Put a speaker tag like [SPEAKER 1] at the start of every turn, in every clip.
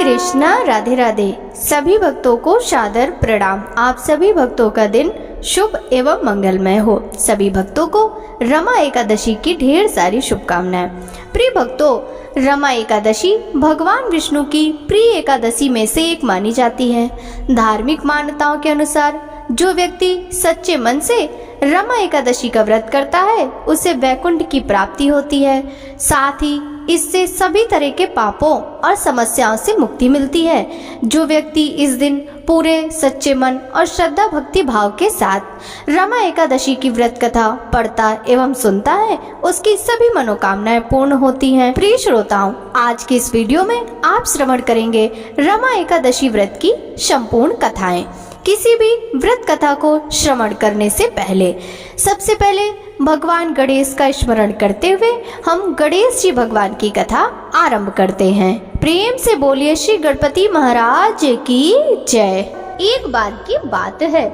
[SPEAKER 1] कृष्णा, राधे राधे। सभी भक्तों को सादर प्रणाम। आप सभी भक्तों का दिन शुभ एवं मंगलमय हो। सभी भक्तों को रमा एकादशी की ढेर सारी शुभकामनाएं। प्रिय भक्तों, रमा एकादशी भगवान विष्णु की प्रिय एकादशी में से एक मानी जाती है। धार्मिक मान्यताओं के अनुसार जो व्यक्ति सच्चे मन से रमा एकादशी का व्रत करता है उसे वैकुंठ की प्राप्ति होती है। साथ ही इससे सभी तरह के पापों और समस्याओं से मुक्ति मिलती है। जो व्यक्ति इस दिन पूरे सच्चे मन और श्रद्धा भक्ति भाव के साथ रमा एकादशी की व्रत कथा पढ़ता एवं सुनता है उसकी सभी मनोकामनाएं पूर्ण होती हैं। प्रिय श्रोताओं, आज की इस वीडियो में आप श्रवण करेंगे रमा एकादशी व्रत की संपूर्ण कथाएं। किसी भी व्रत कथा को श्रवण करने से पहले सबसे पहले भगवान गणेश का स्मरण करते हुए हम गणेश जी भगवान की कथा आरंभ करते हैं। प्रेम से बोलिए श्री गणपति महाराज की जय। एक बार की बात है,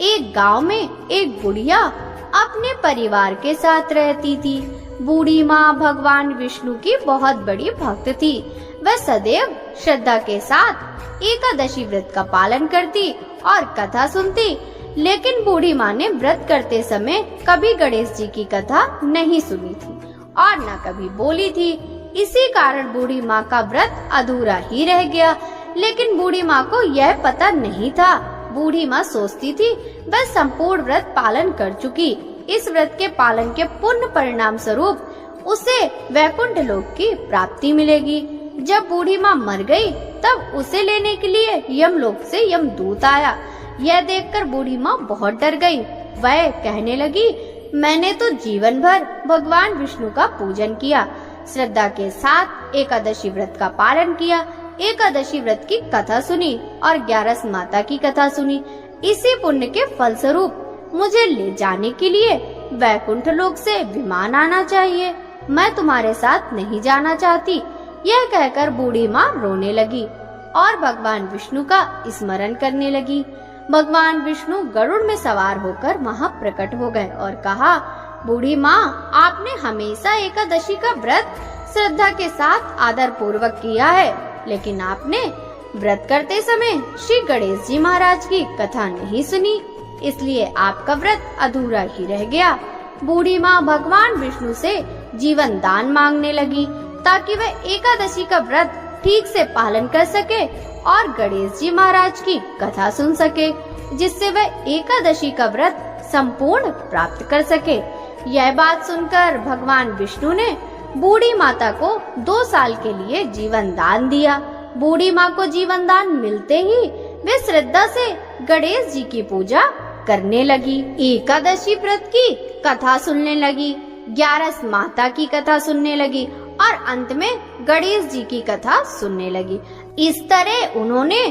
[SPEAKER 1] एक गांव में एक बुढ़िया अपने परिवार के साथ रहती थी। बूढ़ी माँ भगवान विष्णु की बहुत बड़ी भक्त थी। वह सदैव श्रद्धा के साथ एकादशी व्रत का पालन करती और कथा सुनती, लेकिन बूढ़ी माँ ने व्रत करते समय कभी गणेश जी की कथा नहीं सुनी थी और न कभी बोली थी। इसी कारण बूढ़ी माँ का व्रत अधूरा ही रह गया। लेकिन बूढ़ी माँ को यह पता नहीं था। बूढ़ी माँ सोचती थी वह संपूर्ण व्रत पालन कर चुकी। इस व्रत के पालन के पुण्य परिणाम स्वरूप उसे वैकुंठ लोक की प्राप्ति मिलेगी। जब बूढ़ी माँ मर गई तब उसे लेने के लिए यमलोक से यमदूत आया। यह देखकर बूढ़ी माँ बहुत डर गई। वह कहने लगी, मैंने तो जीवन भर भगवान विष्णु का पूजन किया, श्रद्धा के साथ एकादशी व्रत का पालन किया, एकादशी व्रत की कथा सुनी और 11 माता की कथा सुनी। इसी पुण्य के फलस्वरूप मुझे ले जाने के लिए वैकुंठ लोक से विमान आना चाहिए। मैं तुम्हारे साथ नहीं जाना चाहती। यह कहकर बूढ़ी माँ रोने लगी और भगवान विष्णु का स्मरण करने लगी। भगवान विष्णु गरुड़ में सवार होकर वहां प्रकट हो गए और कहा, बूढ़ी माँ, आपने हमेशा एकादशी का व्रत श्रद्धा के साथ आदर पूर्वक किया है, लेकिन आपने व्रत करते समय श्री गणेश जी महाराज की कथा नहीं सुनी, इसलिए आपका व्रत अधूरा ही रह गया। बूढ़ी माँ भगवान विष्णु से जीवन दान मांगने लगी ताकि वह एकादशी का व्रत ठीक से पालन कर सके और गणेश जी महाराज की कथा सुन सके, जिससे वह एकादशी का व्रत संपूर्ण प्राप्त कर सके। यह बात सुनकर भगवान विष्णु ने बूढ़ी माता को 2 साल के लिए जीवन दान दिया। बूढ़ी माँ को जीवन दान मिलते ही वे श्रद्धा से गणेश जी की पूजा करने लगी, एकादशी व्रत की कथा सुनने लगी, 11 माता की कथा सुनने लगी और अंत में गणेश जी की कथा सुनने लगी। इस तरह उन्होंने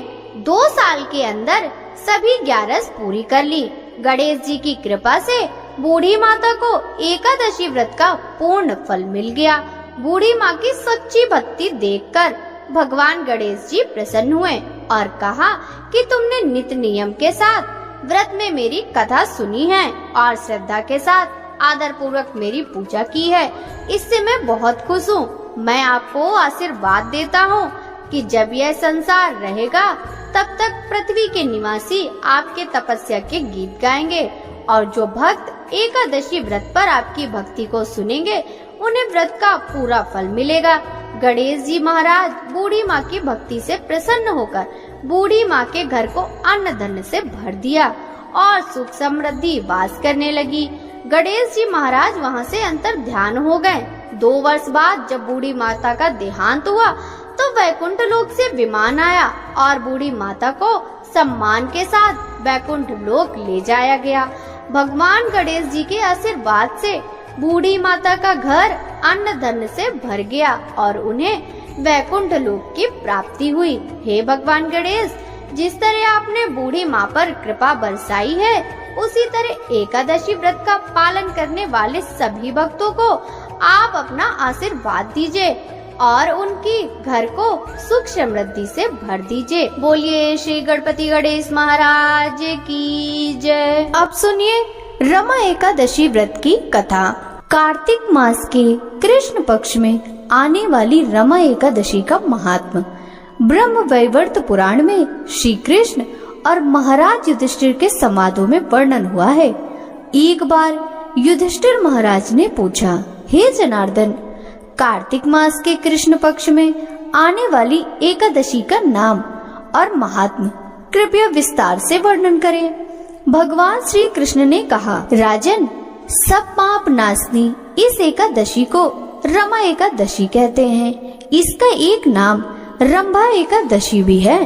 [SPEAKER 1] 2 साल के अंदर सभी 11 पूरी कर ली। गणेश जी की कृपा से बूढ़ी माता को एकादशी व्रत का पूर्ण फल मिल गया। बूढ़ी माँ की सच्ची भक्ति देखकर भगवान गणेश जी प्रसन्न हुए और कहा कि तुमने नित्य नियम के साथ व्रत में मेरी कथा सुनी है और श्रद्धा के साथ आदर पूर्वक मेरी पूजा की है, इससे मैं बहुत खुश हूँ। मैं आपको आशीर्वाद देता हूँ कि जब यह संसार रहेगा तब तक पृथ्वी के निवासी आपके तपस्या के गीत गाएंगे और जो भक्त एकादशी व्रत पर आपकी भक्ति को सुनेंगे उन्हें व्रत का पूरा फल मिलेगा। गणेश जी महाराज बूढ़ी माँ की भक्ति से प्रसन्न होकर बूढ़ी माँ के घर को अन्न धन से भर दिया और सुख समृद्धि वास करने लगी। गणेश जी महाराज वहाँ से अंतर ध्यान हो गए। 2 वर्ष बाद जब बूढ़ी माता का देहांत हुआ तो वैकुंठ लोक से विमान आया और बूढ़ी माता को सम्मान के साथ वैकुंठ लोक ले जाया गया। भगवान गणेश जी के आशीर्वाद से बूढ़ी माता का घर अन्न धन से भर गया और उन्हें वैकुंठ लोक की प्राप्ति हुई। हे भगवान गणेश, जिस तरह आपने बूढ़ी माँ पर कृपा बरसाई है, उसी तरह एकादशी व्रत का पालन करने वाले सभी भक्तों को आप अपना आशीर्वाद दीजिए और उनकी घर को सुख समृद्धि से भर दीजिए। बोलिए श्री गणपति गणेश महाराज की जय। अब सुनिए रमा एकादशी व्रत की कथा। कार्तिक मास के कृष्ण पक्ष में आने वाली रमा एकादशी का महात्म्य। ब्रह्म वैवर्त पुराण में श्री कृष्ण और महाराज युधिष्ठिर के संवादों में वर्णन हुआ है। एक बार युधिष्ठिर महाराज ने पूछा, हे जनार्दन, कार्तिक मास के कृष्ण पक्ष में आने वाली एकादशी का नाम और महात्म्य कृपया विस्तार से वर्णन करें। भगवान श्री कृष्ण ने कहा, राजन, सब पाप नाशनी इस एकादशी को रमा एकादशी कहते हैं। इसका एक नाम रंभा एकादशी भी है।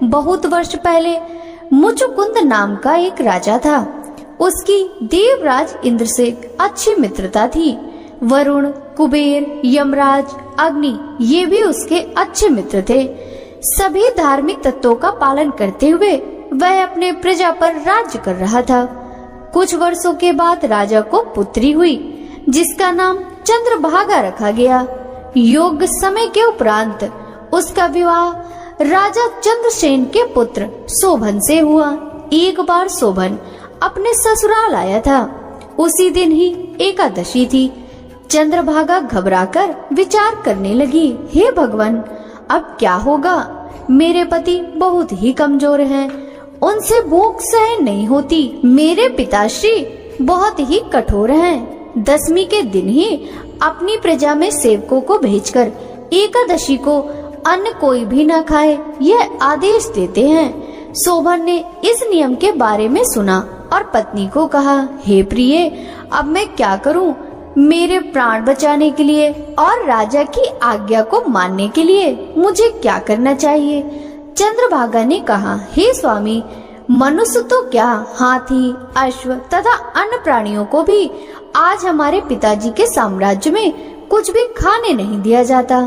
[SPEAKER 1] बहुत वर्ष पहले मुचुकुंद नाम का एक राजा था। उसकी देवराज इंद्र से अच्छी मित्रता थी। वरुण, कुबेर, यमराज, अग्नि ये भी उसके अच्छे मित्र थे। सभी धार्मिक तत्वों का पालन करते हुए वह अपने प्रजा पर राज्य कर रहा था। कुछ वर्षों के बाद राजा को पुत्री हुई, जिसका नाम चंद्रभागा रखा गया। योग्य समय के उपरांत उसका विवाह राजा चंद्रसेन के पुत्र शोभन से हुआ। एक बार शोभन अपने ससुराल आया था। उसी दिन ही एकादशी थी। चंद्रभागा घबराकर विचार करने लगी, हे भगवान, अब क्या होगा? मेरे पति बहुत ही कमजोर हैं, उनसे भूख सहन नहीं होती। मेरे पिताश्री बहुत ही कठोर हैं। दशमी के दिन ही अपनी प्रजा में सेवकों को भेजकर एकादशी को अन्न कोई भी न खाए, यह आदेश देते हैं। शोभन ने इस नियम के बारे में सुना और पत्नी को कहा, हे प्रिय, अब मैं क्या करूं? मेरे प्राण बचाने के लिए और राजा की आज्ञा को मानने के लिए मुझे क्या करना चाहिए? चंद्रभागा ने कहा, हे स्वामी, मनुष्य तो क्या, हाथी, अश्व तथा अन्य प्राणियों को भी आज हमारे पिताजी के साम्राज्य में कुछ भी खाने नहीं दिया जाता।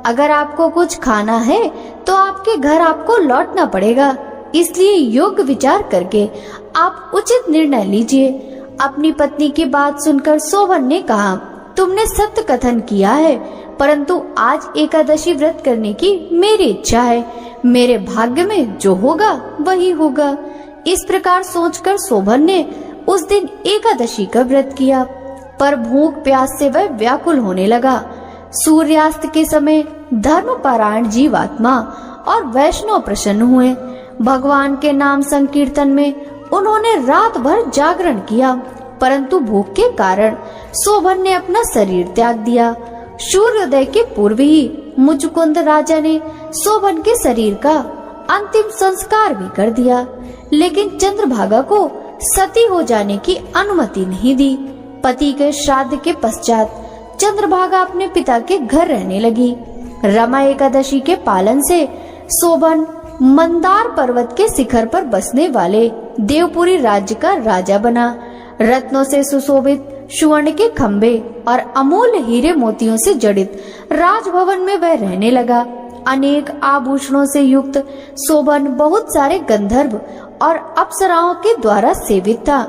[SPEAKER 1] अगर आपको कुछ खाना है तो आपके घर आपको लौटना पड़ेगा। इसलिए योग्य विचार करके आप उचित निर्णय लीजिए। अपनी पत्नी की बात सुनकर शोभन ने कहा, तुमने सत्य कथन किया है, परंतु आज एकादशी व्रत करने की मेरी इच्छा है। मेरे भाग्य में जो होगा वही होगा। इस प्रकार सोचकर शोभन ने उस दिन एकादशी का व्रत किया, पर भूख प्यास से वह व्याकुल होने लगा। सूर्यास्त के समय धर्मपरायण जीवात्मा और वैष्णव प्रसन्न हुए। भगवान के नाम संकीर्तन में उन्होंने रात भर जागरण किया, परंतु भूख के कारण शोभन ने अपना शरीर त्याग दिया। सूर्योदय के पूर्व ही मुचुकुंद राजा ने शोभन के शरीर का अंतिम संस्कार भी कर दिया, लेकिन चंद्रभागा को सती हो जाने की अनुमति नहीं दी। पति के श्राद्ध के पश्चात चंद्रभागा अपने पिता के घर रहने लगी। रमा एकादशी के पालन से शोभन मंदार पर्वत के शिखर पर बसने वाले देवपुरी राज्य का राजा बना। रत्नों से सुशोभित सुवर्ण के खंभे और अमूल्य हीरे मोतियों से जड़ित राजभवन में वह रहने लगा। अनेक आभूषणों से युक्त शोभन बहुत सारे गंधर्व और अप्सराओं के द्वारा सेवित था।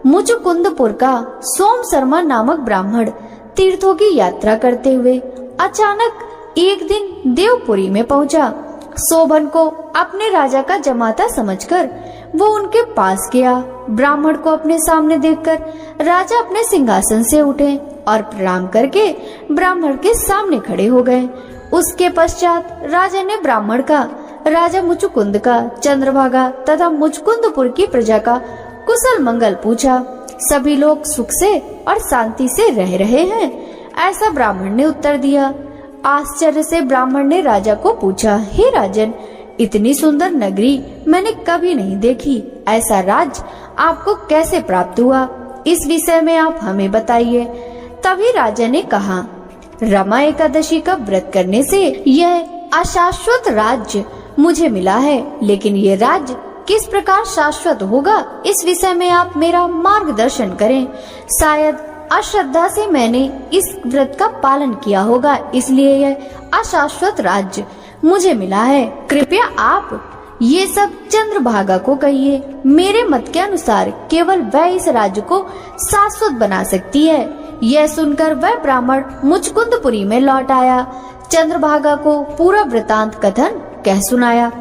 [SPEAKER 1] मुचुकुंदपुर का सोम शर्मा नामक ब्राह्मण तीर्थों की यात्रा करते हुए अचानक एक दिन देवपुरी में पहुंचा। शोभन को अपने राजा का जमाता समझकर वो उनके पास गया। ब्राह्मण को अपने सामने देखकर राजा अपने सिंहासन से उठे और प्रणाम करके ब्राह्मण के सामने खड़े हो गए। उसके पश्चात राजा ने ब्राह्मण का, राजा मुचुकुंद का, चंद्रभागा तथा मुचुकुंदपुर की प्रजा का कुशल मंगल पूछा। सभी लोग सुख से और शांति से रह रहे हैं, ऐसा ब्राह्मण ने उत्तर दिया। आश्चर्य से ब्राह्मण ने राजा को पूछा, हे राजन, इतनी सुंदर नगरी मैंने कभी नहीं देखी। ऐसा राज्य आपको कैसे प्राप्त हुआ? इस विषय में आप हमें बताइए। तभी राजा ने कहा, रमा एकादशी का व्रत करने से यह अशाश्वत राज्य मुझे मिला है, लेकिन ये राज्य किस प्रकार शाश्वत होगा, इस विषय में आप मेरा मार्गदर्शन करें। शायद अश्रद्धा से मैंने इस व्रत का पालन किया होगा, इसलिए यह अशाश्वत राज्य मुझे मिला है। कृपया आप ये सब चंद्रभागा को कहिए। मेरे मत के अनुसार केवल वह इस राज्य को शाश्वत बना सकती है। यह सुनकर वह ब्राह्मण मुचकुंदपुरी में लौट आया। चंद्रभागा को पूरा वृतांत कथन कह सुनाया।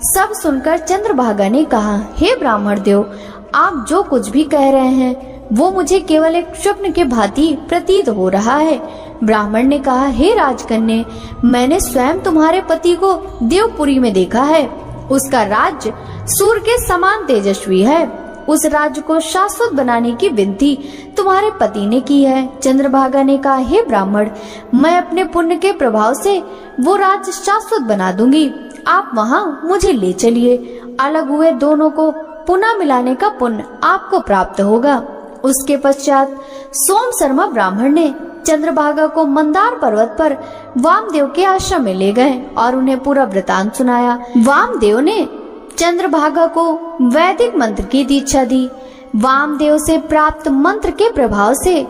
[SPEAKER 1] सब सुनकर चंद्रभागा ने कहा, हे ब्राह्मण देव, आप जो कुछ भी कह रहे हैं वो मुझे केवल एक स्वप्न के भांति प्रतीत हो रहा है। ब्राह्मण ने कहा, हे राजकन्या, मैंने स्वयं तुम्हारे पति को देवपुरी में देखा है। उसका राज्य सूर्य के समान तेजस्वी है। उस राज्य को शाश्वत बनाने की विनती तुम्हारे पति ने की है। चंद्रभागा ने कहा, हे ब्राह्मण, मैं अपने पुण्य के प्रभाव से वो राज्य शाश्वत बना दूंगी। आप वहाँ मुझे ले चलिए। अलग हुए दोनों को पुनः मिलाने का पुण्य आपको प्राप्त होगा। उसके पश्चात सोम शर्मा ब्राह्मण ने चंद्रभागा को मंदार पर्वत पर वामदेव के आश्रम में ले गए और उन्हें पूरा वृतांत सुनाया। वामदेव ने चंद्रभागा को वैदिक मंत्र की दीक्षा दी। वामदेव से प्राप्त मंत्र के प्रभाव से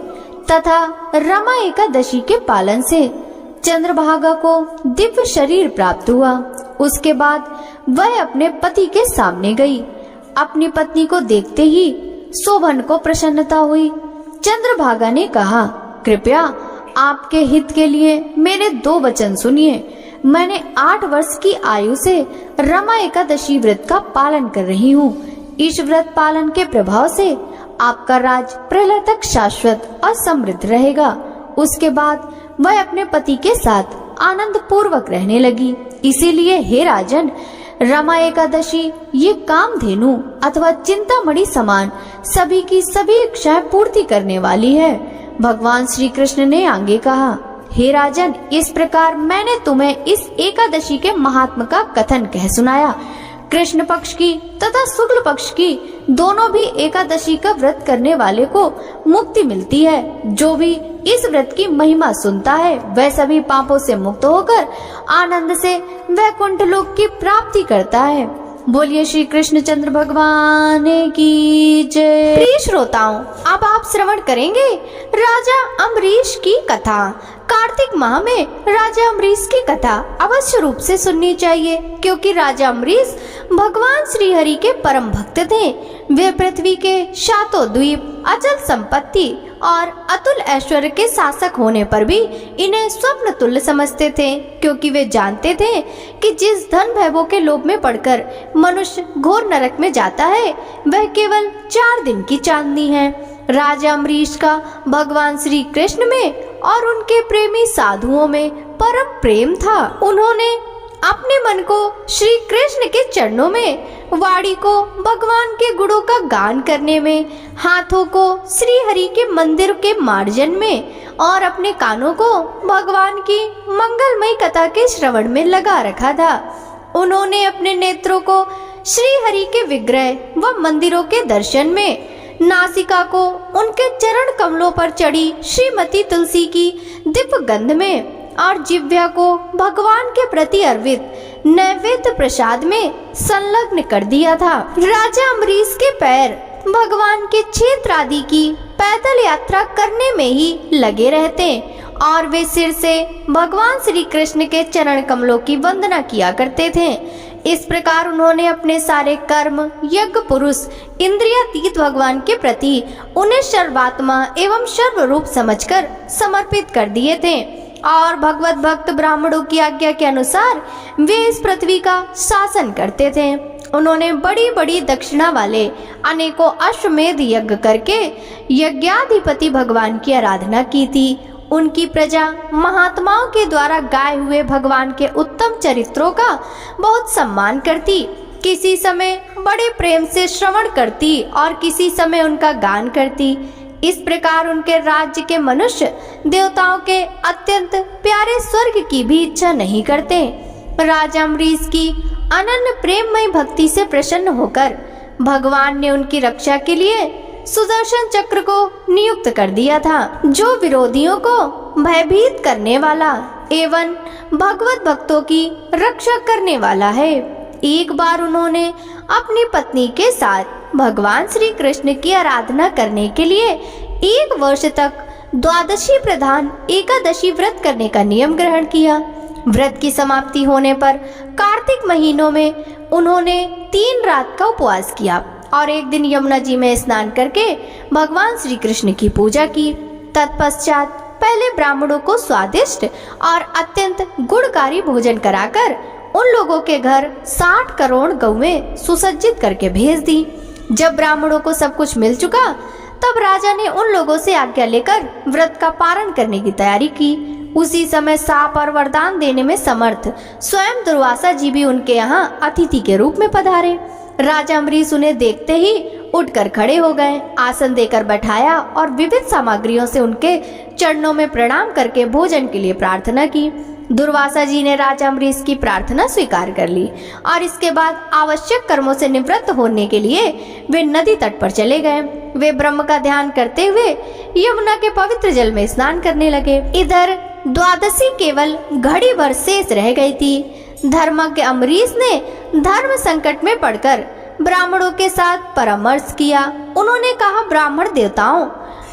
[SPEAKER 1] तथा रमा एकादशी के पालन से चंद्रभागा को दिव्य शरीर प्राप्त हुआ। उसके बाद वह अपने पति के सामने गई। अपनी पत्नी को देखते ही शोभन को प्रसन्नता हुई। चंद्रभागा ने कहा, कृपया आपके हित के लिए मेरे 2 वचन सुनिए। मैंने 8 वर्ष की आयु से रमा एकादशी व्रत का पालन कर रही हूँ। इस व्रत पालन के प्रभाव से आपका राज प्रलय तक शाश्वत और समृद्ध रहेगा। उसके बाद वह अपने पति के साथ आनंद पूर्वक रहने लगी। इसीलिए हे राजन, रमा एकादशी ये कामधेनु अथवा चिंतामणि समान सभी की सभी इच्छाएं पूर्ति करने वाली है। भगवान श्री कृष्ण ने आगे कहा, हे राजन, इस प्रकार मैंने तुम्हें इस एकादशी के महात्म का कथन कह सुनाया। कृष्ण पक्ष की तथा शुक्ल पक्ष की दोनों भी एकादशी का व्रत करने वाले को मुक्ति मिलती है। जो भी इस व्रत की महिमा सुनता है वह सभी पापों से मुक्त होकर आनंद से वैकुंठ लोक की प्राप्ति करता है। बोलिए श्री कृष्णचंद्र भगवान की जय। प्रिय श्रोताओं, अब आप श्रवण करेंगे राजा अम्बरीश की कथा। कार्तिक माह में राजा अम्बरीश की कथा अवश्य रूप से सुननी चाहिए, क्योंकि राजा अम्बरीश भगवान श्री हरि के परम भक्त थे। वे पृथ्वी के 7 द्वीप, अचल संपत्ति और अतुल ऐश्वर्य के शासक होने पर भी इन्हें स्वप्न तुल्य समझते थे, क्योंकि वे जानते थे कि जिस धन भैभव के लोभ में पड़कर मनुष्य घोर नरक में जाता है वह केवल 4 दिन की चांदनी है। राजा अम्बरीश का भगवान श्री कृष्ण में और उनके प्रेमी साधुओं में परम प्रेम था। उन्होंने अपने मन को श्री कृष्ण के चरणों में, वाणी को भगवान के गुणों का गान करने में, हाथों को श्री हरि के मंदिर के मार्जन में और अपने कानों को भगवान की मंगलमयी कथा के श्रवण में लगा रखा था। उन्होंने अपने नेत्रों को श्री हरि के विग्रह व मंदिरों के दर्शन में, नासिका को उनके चरण कमलों पर चढ़ी श्रीमती तुलसी की दिव्य गंध में और जिह्वा को भगवान के प्रति अर्पित नैवेद्य प्रसाद में संलग्न कर दिया था। राजा अम्बरीश के पैर भगवान के क्षेत्र आदि की पैदल यात्रा करने में ही लगे रहते और वे सिर से भगवान श्री कृष्ण के चरण कमलों की वंदना किया करते थे। इस प्रकार उन्होंने अपने सारे कर्म, यज्ञ, पुरुष, इंद्रियातीत भगवान के प्रति उन्हें सर्वात्मा एवं सर्वरूप समझकर समर्पित कर दिए थे और भगवत भक्त ब्राह्मणों की आज्ञा के अनुसार वे इस पृथ्वी का शासन करते थे। उन्होंने बड़ी बड़ी दक्षिणा वाले अनेकों अश्वमेध यज्ञ करके यज्ञाधिपति भगवान की आराधना की थी। उनकी प्रजा महात्माओं के द्वारा गाए हुए भगवान के उत्तम चरित्रों का बहुत सम्मान करती, किसी समय बड़े प्रेम से श्रवण करती और किसी समय उनका गान करती। इस प्रकार उनके राज्य के मनुष्य देवताओं के अत्यंत प्यारे स्वर्ग की भी इच्छा नहीं करते। राजा अम्बरीश की अनन्य प्रेममय भक्ति से प्रसन्न होकर भगवान ने उनकी रक्षा के लिए सुदर्शन चक्र को नियुक्त कर दिया था, जो विरोधियों को भयभीत करने वाला एवं भगवत भक्तों की रक्षा करने वाला है। एक बार उन्होंने अपनी पत्नी के साथ भगवान श्री कृष्ण की आराधना करने के लिए 1 वर्ष तक द्वादशी प्रधान एकादशी व्रत करने का नियम ग्रहण किया। व्रत की समाप्ति होने पर कार्तिक महीनों में उन्होंने 3 रात का उपवास किया और एक दिन यमुना जी में स्नान करके भगवान श्री कृष्ण की पूजा की। तत्पश्चात पहले ब्राह्मणों को स्वादिष्ट और अत्यंत गुणकारी भोजन कराकर उन लोगों के घर 60 करोड़ गौएं सुसज्जित करके भेज दी। जब ब्राह्मणों को सब कुछ मिल चुका तब राजा ने उन लोगों से आज्ञा लेकर व्रत का पारण करने की तैयारी की। उसी समय शाप और वरदान देने में समर्थ स्वयं दुर्वासा जी भी उनके यहाँ अतिथि के रूप में पधारे। राजा अम्बरीश उन्हें देखते ही उठकर खड़े हो गए, आसन देकर बैठाया और विविध सामग्रियों से उनके चरणों में प्रणाम करके भोजन के लिए प्रार्थना की। दुर्वासा जी ने राजा अम्बरीश की प्रार्थना स्वीकार कर ली और इसके बाद आवश्यक कर्मों से निवृत्त होने के लिए वे नदी तट पर चले गए। वे ब्रह्म का ध्यान करते हुए यमुना के पवित्र जल में स्नान करने लगे। इधर द्वादशी केवल घड़ी भर शेष रह गई थी। धर्मज्ञ अम्बरीश ने धर्म संकट में पड़कर ब्राह्मणों के साथ परामर्श किया। उन्होंने कहा, ब्राह्मण देवताओं,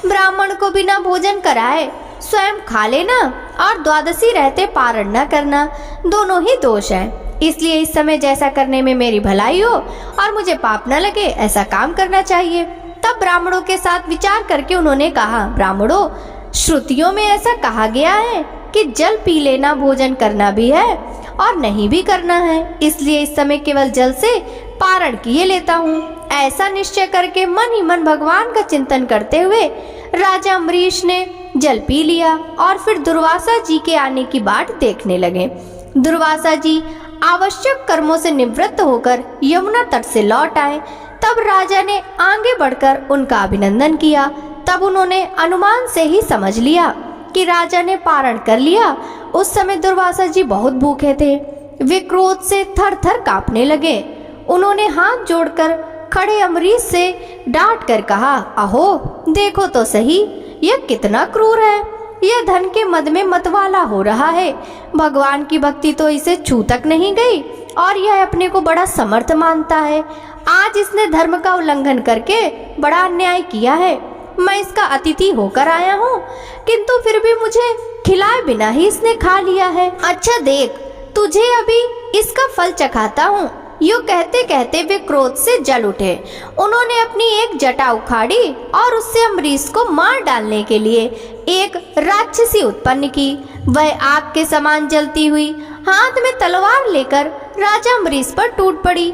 [SPEAKER 1] ब्राह्मण को बिना भोजन कराए स्वयं खा लेना और द्वादशी रहते पारण न करना दोनों ही दोष है। इसलिए इस समय जैसा करने में मेरी भलाई हो और मुझे पाप न लगे ऐसा काम करना चाहिए। तब ब्राह्मणों के साथ विचार करके उन्होंने कहा, ब्राह्मणों, श्रुतियों में ऐसा कहा गया है कि जल पी लेना भोजन करना भी है और नहीं भी करना है, इसलिए इस समय केवल जल से पारण किए लेता हूँ। ऐसा निश्चय करके मन ही मन भगवान का चिंतन करते हुए राजा अम्बरीश ने जल पी लिया और फिर दुर्वासा जी के आने की बाट देखने लगे। दुर्वासा जी आवश्यक कर्मों से निवृत्त होकर यमुना तट से लौट आए। तब राजा ने आगे बढ़कर उनका अभिनंदन किया। तब उन्होंने अनुमान से ही समझ लिया कि राजा ने पारण कर लिया। उस समय दुर्वासा जी बहुत भूखे थे। वे क्रोध से थर थर कांपने लगे। उन्होंने हाथ जोड़कर खड़े अम्बरीश से डांट कर कहा, अहो देखो तो सही, यह कितना क्रूर है। यह धन के मद में मतवाला हो रहा है। भगवान की भक्ति तो इसे छू तक नहीं गई और यह अपने को बड़ा समर्थ मानता है। आज इसने धर्म का उल्लंघन करके बड़ा अन्याय किया है। मैं इसका अतिथि होकर आया हूँ, किंतु फिर भी मुझे खिलाए बिना ही इसने खा लिया है। अच्छा देख, तुझे अभी इसका फल चखाता हूँ। यूँ कहते कहते वे क्रोध से जल उठे। उन्होंने अपनी एक जटा उखाड़ी और उससे अम्बरीश को मार डालने के लिए एक राक्षसी उत्पन्न की। वह आग के समान जलती हुई हाथ में तलवार लेकर राजा अम्बरीश पर टूट पड़ी।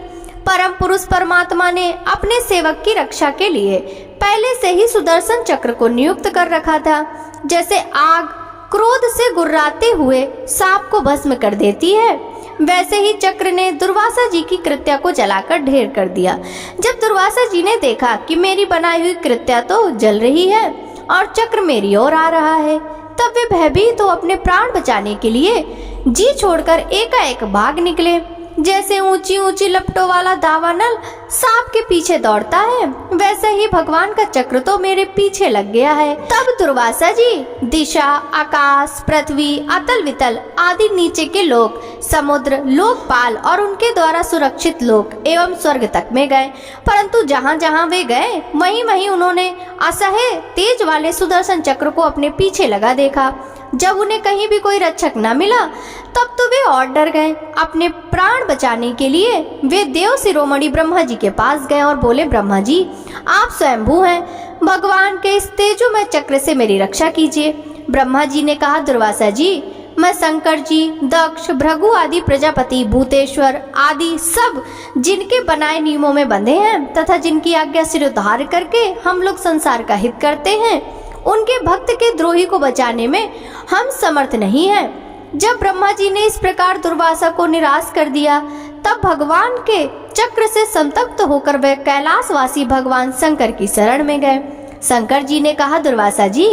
[SPEAKER 1] परम पुरुष परमात्मा ने अपने सेवक की रक्षा के लिए पहले से ही सुदर्शन चक्र को नियुक्त कर रखा था। जैसे आग क्रोध से गुर्राते हुए सांप को भस्म कर देती है, वैसे ही चक्र ने दुर्वासा जी की कृत्या को जलाकर ढेर कर दिया। जब दुर्वासा जी ने देखा कि मेरी बनाई हुई कृत्या तो जल रही है और चक्र मेरी ओर आ रहा है, तब वे भयभीत तो अपने प्राण बचाने के लिए जी छोड़कर एकाएक भाग निकले। जैसे ऊंची ऊंची लपटों वाला दावानल सांप के पीछे दौड़ता है, वैसे ही भगवान का चक्र तो मेरे पीछे लग गया है। तब दुर्वासा जी दिशा, आकाश, पृथ्वी, अतल वितल आदि नीचे के लोक, समुद्र, लोकपाल और उनके द्वारा सुरक्षित लोक एवं स्वर्ग तक में गए। परंतु जहाँ जहाँ वे गए वहीं वहीं उन्होंने असह्य तेज वाले सुदर्शन चक्र को अपने पीछे लगा देखा। जब उन्हें कहीं भी कोई रक्षक न मिला तब तो वे और डर गए। अपने प्राण बचाने के लिए वे देव शिरोमणि ब्रह्मा जी के पास गए और बोले, ब्रह्मा जी, आप स्वयंभू हैं, भगवान के इस तेजोमय चक्र से मेरी रक्षा कीजिए। ब्रह्मा जी ने कहा, दुर्वासा जी, मैं शंकर जी, दक्ष, भृगु आदि प्रजापति, भूतेश्वर आदि सब जिनके बनाए नियमों में बंधे हैं तथा जिनकी आज्ञा सिरोधार्य करके हम लोग संसार का हित करते हैं, उनके भक्त के द्रोही को बचाने में हम समर्थ नहीं हैं। जब ब्रह्मा जी ने इस प्रकार दुर्वासा को निराश कर दिया, तब भगवान के चक्र से संतप्त होकर वे कैलाशवासी भगवान शंकर की शरण में गए। शंकर जी ने कहा, दुर्वासा जी,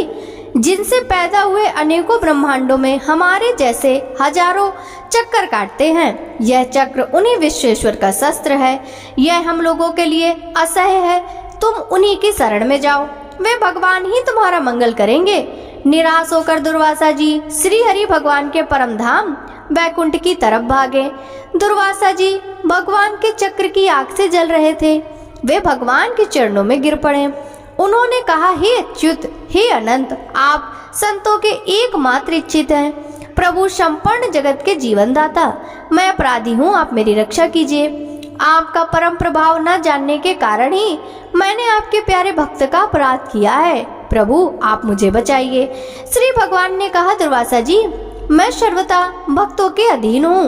[SPEAKER 1] जिनसे पैदा हुए अनेकों ब्रह्मांडों में हमारे जैसे हजारों चक्कर काटते हैं, यह चक्र उन्हीं विश्वेश्वर का शस्त्र है। यह हम लोगों के लिए असह्य है। तुम उन्हीं की शरण में जाओ, वे भगवान ही तुम्हारा मंगल करेंगे। निराश होकर दुर्वासा जी श्री हरि भगवान के परम धाम वैकुंठ की तरफ भागे। दुर्वासा जी भगवान के चक्र की आग से जल रहे थे। वे भगवान के चरणों में गिर पड़े। उन्होंने कहा, हे अच्युत, हे अनंत, आप संतों के एकमात्र इच्छित हैं। प्रभु संपूर्ण जगत के जीवन दाता, मैं अपराधी हूँ, आप मेरी रक्षा कीजिए। आपका परम प्रभाव न जानने के कारण ही मैंने आपके प्यारे भक्त का अपराध किया है। प्रभु, आप मुझे बचाइए। श्री भगवान ने कहा, दुर्वासा जी, मैं सर्वथा भक्तों के अधीन हूँ,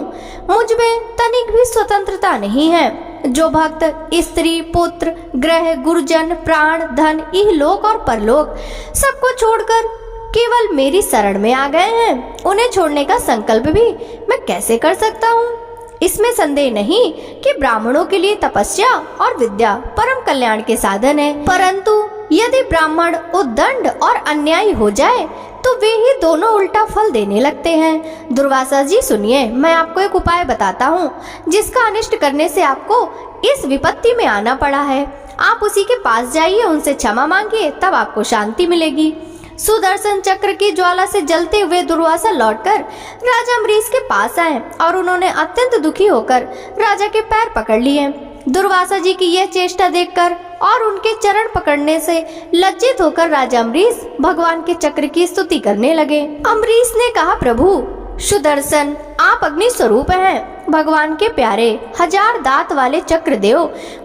[SPEAKER 1] मुझ में तनिक भी स्वतंत्रता नहीं है। जो भक्त स्त्री, पुत्र, ग्रह, गुरुजन, प्राण, धन, इहलोक और परलोक सबको छोड़कर केवल मेरी शरण में आ गए हैं, उन्हें छोड़ने का संकल्प भी मैं कैसे कर सकता हूँ। इसमें संदेह नहीं कि ब्राह्मणों के लिए तपस्या और विद्या परम कल्याण के साधन है, परंतु यदि ब्राह्मण उद्दंड और अन्यायी हो जाए तो वे ही दोनों उल्टा फल देने लगते हैं। दुर्वासा जी सुनिए, मैं आपको एक उपाय बताता हूँ जिसका अनिष्ट करने से आपको इस विपत्ति में आना पड़ा है। आप उसी के पास जाइए, उनसे क्षमा मांगिए, तब आपको शांति मिलेगी। सुदर्शन चक्र की ज्वाला से जलते हुए दुर्वासा लौटकर राजा अम्बरीश के पास आए और उन्होंने अत्यंत दुखी होकर राजा के पैर पकड़ लिए। दुर्वासा जी की यह चेष्टा देखकर और उनके चरण पकड़ने से लज्जित होकर राजा अम्बरीश भगवान के चक्र की स्तुति करने लगे। अम्बरीश ने कहा, प्रभु सुदर्शन, आप अग्नि स्वरूप हैं, भगवान के प्यारे, हजार दांत वाले चक्र देव,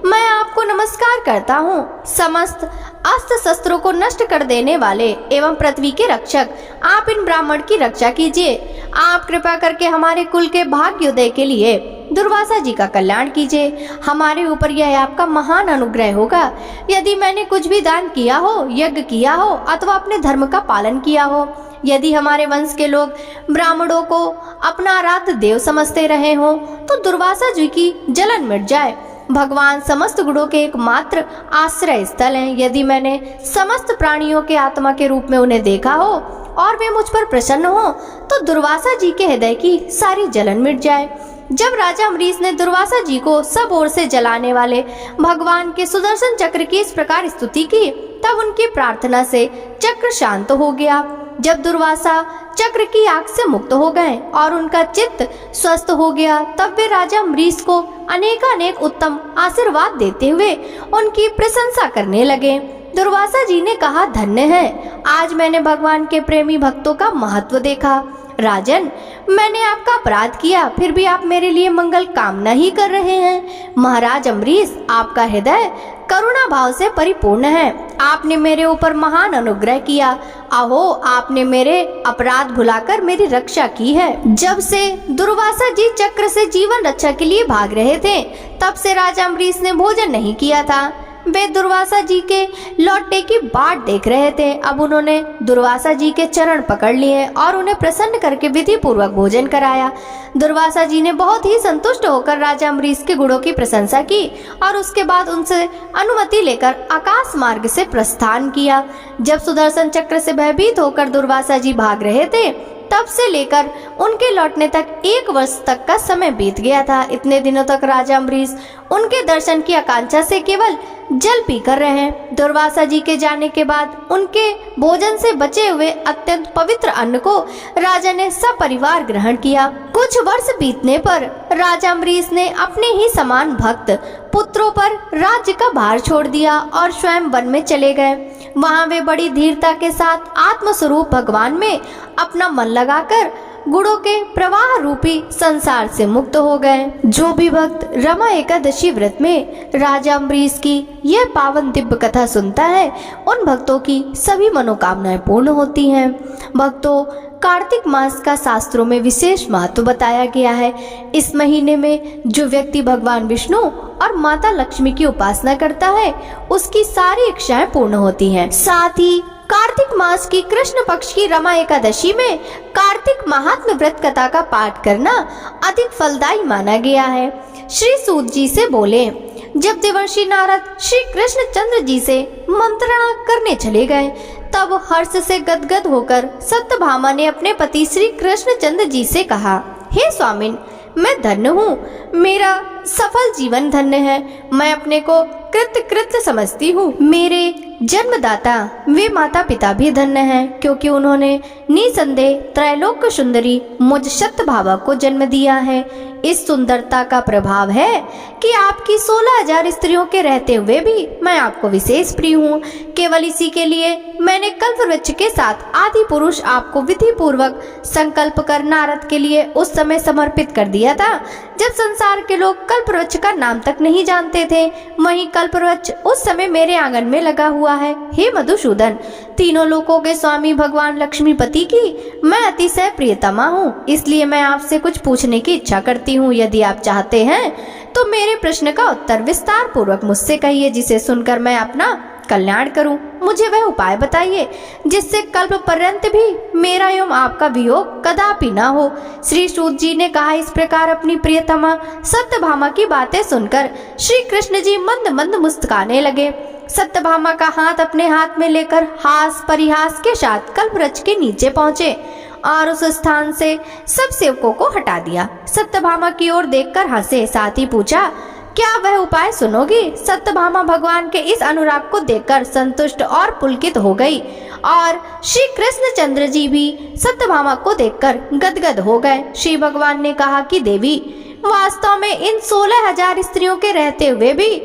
[SPEAKER 1] मैं आपको नमस्कार करता हूँ। समस्त अस्त्र शस्त्रों को नष्ट कर देने वाले एवं पृथ्वी के रक्षक, आप इन ब्राह्मण की रक्षा कीजिए। आप कृपा करके हमारे कुल के भाग्योदय के लिए दुर्वासा जी का कल्याण कीजिए। हमारे ऊपर यह आपका महान अनुग्रह होगा। यदि मैंने कुछ भी दान किया हो, यज्ञ किया हो अथवा अपने धर्म का पालन किया हो, यदि हमारे वंश के लोग ब्राह्मणों को अपना आराध्य देव समझते रहे हो, तो दुर्वासा जी की जलन मिट जाए। भगवान समस्त गुणों के एकमात्र आश्रय स्थल हैं। यदि मैंने समस्त प्राणियों के आत्मा के रूप में उन्हें देखा हो और वे मुझ पर प्रसन्न हो, तो दुर्वासा जी के हृदय की सारी जलन मिट जाए। जब राजा अम्बरीश ने दुर्वासा जी को सब ओर से जलाने वाले भगवान के सुदर्शन चक्र की इस प्रकार स्तुति की, तब उनकी प्रार्थना से चक्र शांत हो गया। जब दुर्वासा चक्र की आग से मुक्त हो गए और उनका चित्त स्वस्थ हो गया, तब वे राजा अम्बरीश को अनेकानेक उत्तम आशीर्वाद देते हुए उनकी प्रशंसा करने लगे। दुर्वासा जी ने कहा, धन्य है, आज मैंने भगवान के प्रेमी भक्तों का महत्व देखा। राजन, मैंने आपका अपराध किया, फिर भी आप मेरे लिए मंगल कामना ही कर रहे हैं। महाराज अम्बरीश, आपका हृदय करुणा भाव से परिपूर्ण है। आपने मेरे ऊपर महान अनुग्रह किया। अहो, आपने मेरे अपराध भुलाकर मेरी रक्षा की है। जब से दुर्वासा जी चक्र से जीवन रक्षा के लिए भाग रहे थे, तब से राजा अम्बरीश ने भोजन नहीं किया था। वे दुर्वासा जी के लौटने की बाट देख रहे थे। अब उन्होंने दुर्वासा जी के चरण पकड़ लिए और उन्हें प्रसन्न करके विधि पूर्वक भोजन कराया। दुर्वासा जी ने बहुत ही संतुष्ट होकर राजा अम्बरीश के गुणों की प्रशंसा की और उसके बाद उनसे अनुमति लेकर आकाश मार्ग से प्रस्थान किया। जब सुदर्शन चक्र से भयभीत होकर दुर्वासा जी भाग रहे थे, तब से लेकर उनके लौटने तक 1 वर्ष तक का समय बीत गया था। इतने दिनों तक राजा अम्बरीश उनके दर्शन की आकांक्षा से केवल जल पीकर रहे। दुर्वासा जी के जाने के बाद उनके भोजन से बचे हुए अत्यंत पवित्र अन्न को राजा ने सपरिवार ग्रहण किया। कुछ वर्ष बीतने पर राजा अम्बरीश ने अपने ही समान भक्त पुत्रों पर राज्य का भार छोड़ दिया और स्वयं वन में चले गए। वहां वे बड़ी धीरता के साथ आत्मस्वरूप भगवान में अपना मन लगाकर गुणों के प्रवाह रूपी संसार से मुक्त हो गए। जो भी भक्त रमा एकादशी व्रत में राजा अम्बरीश की यह पावन दिव्य कथा सुनता है, उन भक्तों की सभी मनोकामनाएं पूर्ण होती हैं। भक्तों, कार्तिक मास का शास्त्रों में विशेष महत्व बताया गया है। इस महीने में जो व्यक्ति भगवान विष्णु और माता लक्ष्मी की उपासना करता है, उसकी सारी इच्छाएं पूर्ण होती हैं। साथ ही कार्तिक मास की कृष्ण पक्ष की रमा एकादशी में कार्तिक महात्म्य व्रत कथा का पाठ करना अधिक फलदायी माना गया है। श्री सूत जी से बोले, जब देवर्षि नारद श्री कृष्ण चंद्र जी से मंत्रणा करने चले गए, तब हर्ष से गदगद होकर सत्यभामा ने अपने पति श्री कृष्ण चंद्र जी से कहा, हे स्वामिन, मैं धन्य हूँ, मेरा सफल जीवन धन्य है। मैं अपने को कृत्य समझती हूँ। मेरे जन्मदाता वे माता पिता भी धन्य हैं, क्योंकि उन्होंने निसंदेह त्रैलोक्य सुंदरी मुझ सत्यभामा को जन्म दिया है। इस सुंदरता का प्रभाव है कि आपकी 16,000 स्त्रियों के रहते हुए भी मैं आपको विशेष प्रिय हूँ। केवल इसी के लिए मैंने कल्पवृक्ष के साथ आदि पुरुष आपको विधि पूर्वक संकल्प कर नारद के लिए उस समय समर्पित कर दिया था, जब संसार के लोग कल्पवृक्ष का नाम तक नहीं जानते थे। वहीं कल्पवृक्ष उस समय मेरे आंगन में लगा हुआ है। हे मधुसूदन, तीनों लोकों के स्वामी भगवान लक्ष्मीपति की मैं अतिशय प्रियतमा हूँ, इसलिए मैं आपसे कुछ पूछने की इच्छा करती हूँ। यदि आप चाहते हैं तो मेरे प्रश्न का उत्तर विस्तार पूर्वक मुझसे कहिए, जिसे सुनकर मैं अपना कल्याण करूं। मुझे वह उपाय बताइए जिससे कल्प पर्यंत भी मेरा एवं आपका वियोग कदापि ना हो। श्री सूत जी ने कहा। इस प्रकार अपनी प्रियतमा सत्यभामा की बातें सुनकर श्री कृष्ण जी मंद मंद मुस्कुराने लगे। सत्यभामा का हाथ अपने हाथ में लेकर हास परिहास के साथ कल्पवृक्ष के नीचे पहुंचे और उस स्थान से सब सेवकों को हटा दिया। सत्यभामा की ओर देखकर हंसे, साथ ही पूछा, क्या वह उपाय सुनोगी? सत्यभामा भगवान के इस अनुराग को देखकर संतुष्ट और पुलकित हो गई और श्री कृष्णचंद्र जी भी सत्यभामा को देखकर गदगद हो गए। श्री भगवान ने कहा कि देवी, वास्तव में इन 16,000 स्त्रियों के रहते हुए भी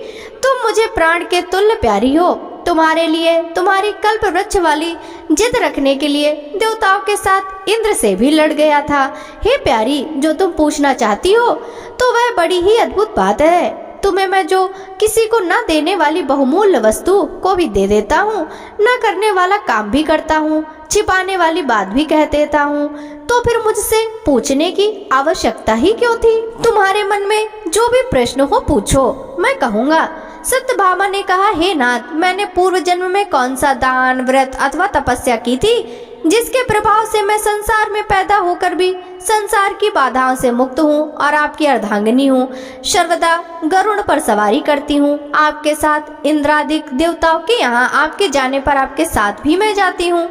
[SPEAKER 1] तुम मुझे प्राण के तुल्य प्यारी हो। तुम्हारे लिए तुम्हारी कल्प वृक्ष वाली जिद रखने के लिए देवताओं के साथ इंद्र से भी लड़ गया था। हे प्यारी, जो तुम पूछना चाहती हो तो वह बड़ी ही अद्भुत बात है। तुम्हें मैं जो किसी को न देने वाली बहुमूल्य वस्तु को भी दे देता हूँ, न करने वाला काम भी करता हूँ, छिपाने वाली बात भी कह देता हूँ, तो फिर मुझसे पूछने की आवश्यकता ही क्यों थी? तुम्हारे मन में जो भी प्रश्न हो पूछो, मैं कहूँगा। सत्यभामा ने कहा, हे नाथ, मैंने पूर्व जन्म में कौन सा दान, व्रत अथवा तपस्या की थी जिसके प्रभाव से मैं संसार में पैदा होकर भी संसार की बाधाओं से मुक्त हूँ और आपकी अर्धांगिनी हूँ। सर्वदा गरुड़ पर सवारी करती हूँ। आपके साथ इंद्रादिक देवताओं के यहाँ आपके जाने पर आपके साथ भी मैं जाती हूँ।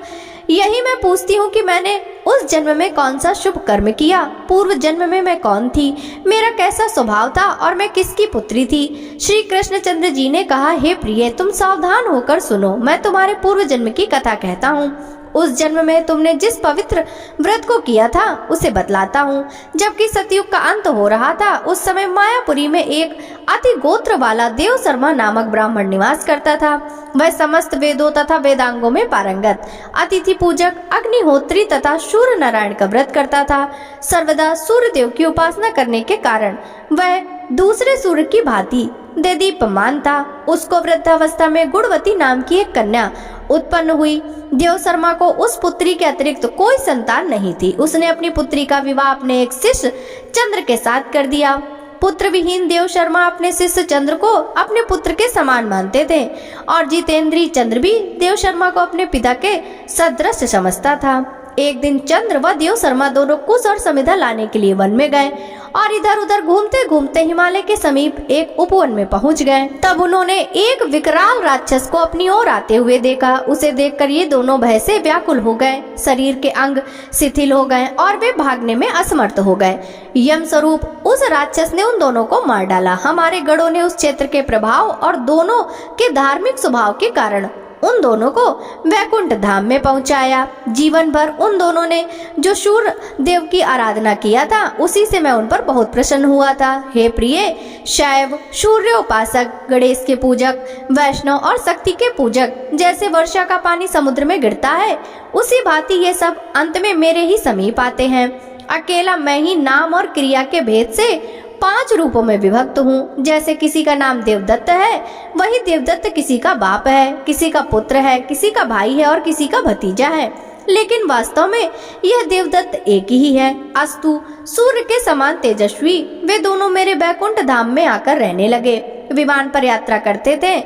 [SPEAKER 1] यही मैं पूछती हूँ कि मैंने उस जन्म में कौन सा शुभ कर्म किया, पूर्व जन्म में मैं कौन थी, मेरा कैसा स्वभाव था और मैं किसकी पुत्री थी। श्री कृष्णचंद्र जी ने कहा, हे प्रिय, तुम सावधान होकर सुनो, मैं तुम्हारे पूर्व जन्म की कथा कहता हूँ। उस जन्म में तुमने जिस पवित्र व्रत को किया था उसे बतलाता हूँ। जबकि सतयुग का अंत हो रहा था, उस समय मायापुरी में एक अति गोत्र वाला देव शर्मा नामक ब्राह्मण निवास करता था। वह समस्त वेदों तथा वेदांगों में पारंगत, अतिथि पूजक, अग्निहोत्री तथा सूर्य नारायण का व्रत करता था। सर्वदा सूर्य देव की उपासना करने के कारण वह दूसरे सूर्य की भांति देदीप्यमान था। उसको वृद्धावस्था में गुणवती नाम की एक कन्या उत्पन्न हुई। देव शर्मा को उस पुत्री के अतिरिक्त कोई संतान नहीं थी। उसने अपनी पुत्री का विवाह अपने एक शिष्य चंद्र के साथ कर दिया। पुत्र विहीन देव शर्मा अपने शिष्य चंद्र को अपने पुत्र के समान मानते थे और जितेंद्री चंद्र भी देव शर्मा को अपने पिता के सदृश समझता था। एक दिन चंद्र व देव शर्मा दोनों कुश और समिधा लाने के लिए वन में गए और इधर उधर घूमते घूमते हिमालय के समीप एक उपवन में पहुंच गए। तब उन्होंने एक विकराल राक्षस को अपनी ओर आते हुए देखा। उसे देखकर ये दोनों भय से व्याकुल हो गए। शरीर के अंग शिथिल हो गए और वे भागने में असमर्थ हो गए। यम स्वरूप उस राक्षस ने उन दोनों को मार डाला। हमारे गढ़ों ने उस क्षेत्र के प्रभाव और दोनों के धार्मिक स्वभाव के कारण उन दोनों को वैकुंठ धाम में पहुंचाया। जीवन भर उन दोनों ने जो सूर्य देव की आराधना किया था, उसी से मैं उन पर बहुत प्रसन्न हुआ था। हे प्रिय, शैव, सूर्य उपासक, गणेश के पूजक, वैष्णव और शक्ति के पूजक, जैसे वर्षा का पानी समुद्र में गिरता है, उसी भांति ये सब अंत में मेरे ही समीप आते हैं। अकेला मैं ही नाम और क्रिया के भेद से 5 रूपों में विभक्त हूँ। जैसे किसी का नाम देवदत्त है, वही देवदत्त किसी का बाप है, किसी का पुत्र है, किसी का भाई है और किसी का भतीजा है। लेकिन वास्तव में यह देवदत्त एक ही है। अस्तु, सूर्य के समान तेजस्वी वे दोनों मेरे वैकुंठ धाम में आकर रहने लगे। विमान पर यात्रा करते थे,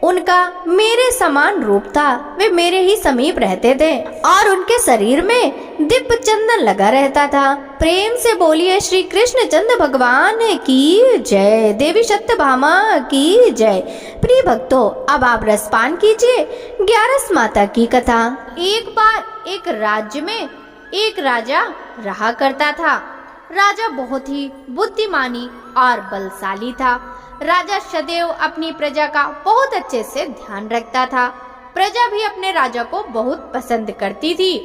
[SPEAKER 1] उनका मेरे समान रूप था। वे मेरे ही समीप रहते थे और उनके शरीर में दिव्य चंदन लगा रहता था। प्रेम से बोलिए श्री कृष्णचंद्र भगवान की जय, देवी सत्यभामा की जय। प्रिय भक्तों, अब आप रसपान कीजिए 11 माता की कथा। एक बार एक राज्य में एक राजा रहा करता था। राजा बहुत ही बुद्धिमानी और बलशाली था। राजा सदैव अपनी प्रजा का बहुत अच्छे से ध्यान रखता था। प्रजा भी अपने राजा को बहुत पसंद करती थी।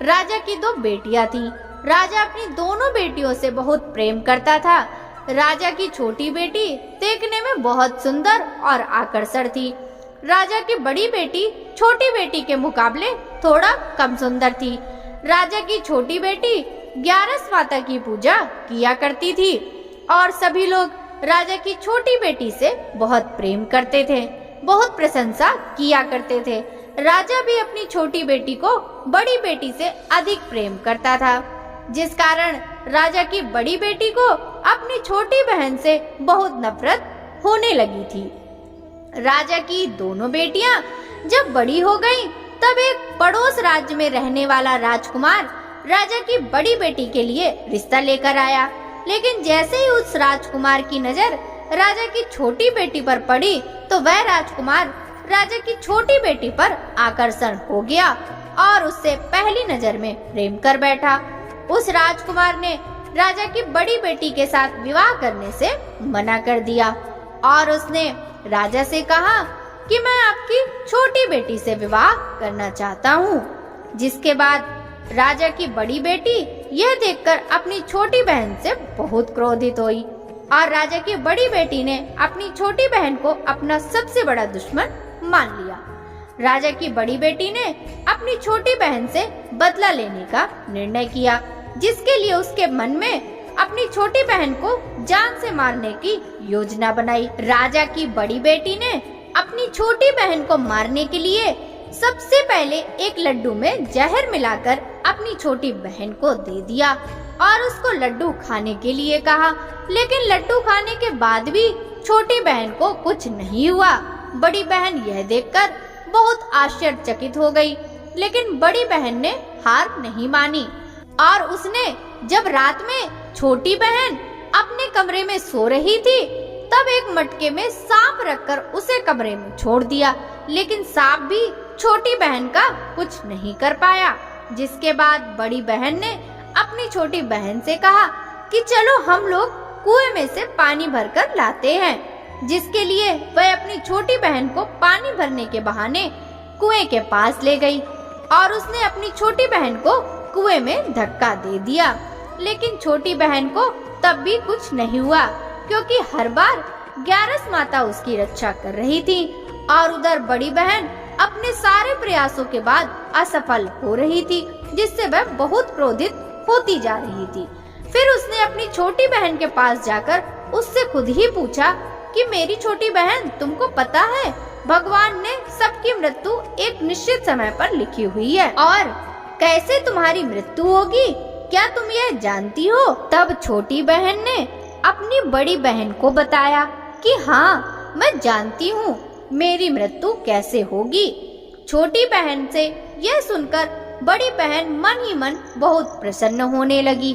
[SPEAKER 1] राजा की 2 बेटियां थी। राजा अपनी दोनों बेटियों से बहुत प्रेम करता था। राजा की छोटी बेटी देखने में बहुत सुंदर और आकर्षक थी। राजा की बड़ी बेटी छोटी बेटी के मुकाबले थोड़ा कम सुंदर थी। राजा की छोटी बेटी 11 माता की पूजा किया करती थी और सभी लोग राजा की छोटी बेटी से बहुत प्रेम करते थे, बहुत प्रशंसा किया करते थे। राजा भी अपनी छोटी बेटी को बड़ी बेटी से अधिक प्रेम करता था, जिस कारण राजा की बड़ी बेटी को अपनी छोटी बहन से बहुत नफरत होने लगी थी। राजा की दोनों बेटियां जब बड़ी हो गईं, तब एक पड़ोस राज्य में रहने वाला राजकुमार राजा की बड़ी बेटी के लिए रिश्ता लेकर आया। लेकिन जैसे ही उस राजकुमार की नजर राजा की छोटी बेटी पर पड़ी, तो वह राजकुमार राजा की छोटी बेटी पर आकर्षण हो गया और उससे पहली नजर में प्रेम कर बैठा। उस राजकुमार ने राजा की बड़ी बेटी के साथ विवाह करने से मना कर दिया और उसने राजा से कहा कि मैं आपकी छोटी बेटी से विवाह करना चाहता हूँ। जिसके बाद राजा की बड़ी बेटी यह देखकर अपनी छोटी बहन से बहुत क्रोधित हुई और राजा की बड़ी बेटी ने अपनी छोटी बहन को अपना सबसे बड़ा दुश्मन मान लिया। राजा की बड़ी बेटी ने अपनी छोटी बहन से बदला लेने का निर्णय किया, जिसके लिए उसके मन में अपनी छोटी बहन को जान से मारने की योजना बनाई। राजा की बड़ी बेटी ने अपनी छोटी बहन को मारने के लिए सबसे पहले एक लड्डू में जहर मिलाकर अपनी छोटी बहन को दे दिया और उसको लड्डू खाने के लिए कहा। लेकिन लड्डू खाने के बाद भी छोटी बहन को कुछ नहीं हुआ। बड़ी बहन यह देखकर बहुत आश्चर्यचकित हो गई, लेकिन बड़ी बहन ने हार नहीं मानी और उसने जब रात में छोटी बहन अपने कमरे में सो रही थी, तब एक मटके में सांप रखकर उसे कमरे में छोड़ दिया। लेकिन सांप भी छोटी बहन का कुछ नहीं कर पाया। जिसके बाद बड़ी बहन ने अपनी छोटी बहन से कहा कि चलो हम लोग कुएं में से पानी भरकर लाते हैं। जिसके लिए वह अपनी छोटी बहन को पानी भरने के बहाने कुएं के पास ले गई और उसने अपनी छोटी बहन को कुएं में धक्का दे दिया। लेकिन छोटी बहन को तब भी कुछ नहीं हुआ, क्योंकि हर बार ग्यारस माता उसकी रक्षा कर रही थी और उधर बड़ी बहन अपने सारे प्रयासों के बाद असफल हो रही थी, जिससे वह बहुत क्रोधित होती जा रही थी। फिर उसने अपनी छोटी बहन के पास जाकर उससे खुद ही पूछा कि मेरी छोटी बहन, तुमको पता है भगवान ने सबकी मृत्यु एक निश्चित समय पर लिखी हुई है और कैसे तुम्हारी मृत्यु होगी, क्या तुम यह जानती हो? तब छोटी बहन ने अपनी बड़ी बहन को बताया कि हाँ, मैं जानती हूँ मेरी मृत्यु कैसे होगी। छोटी बहन से यह सुनकर बड़ी बहन मन ही मन बहुत प्रसन्न होने लगी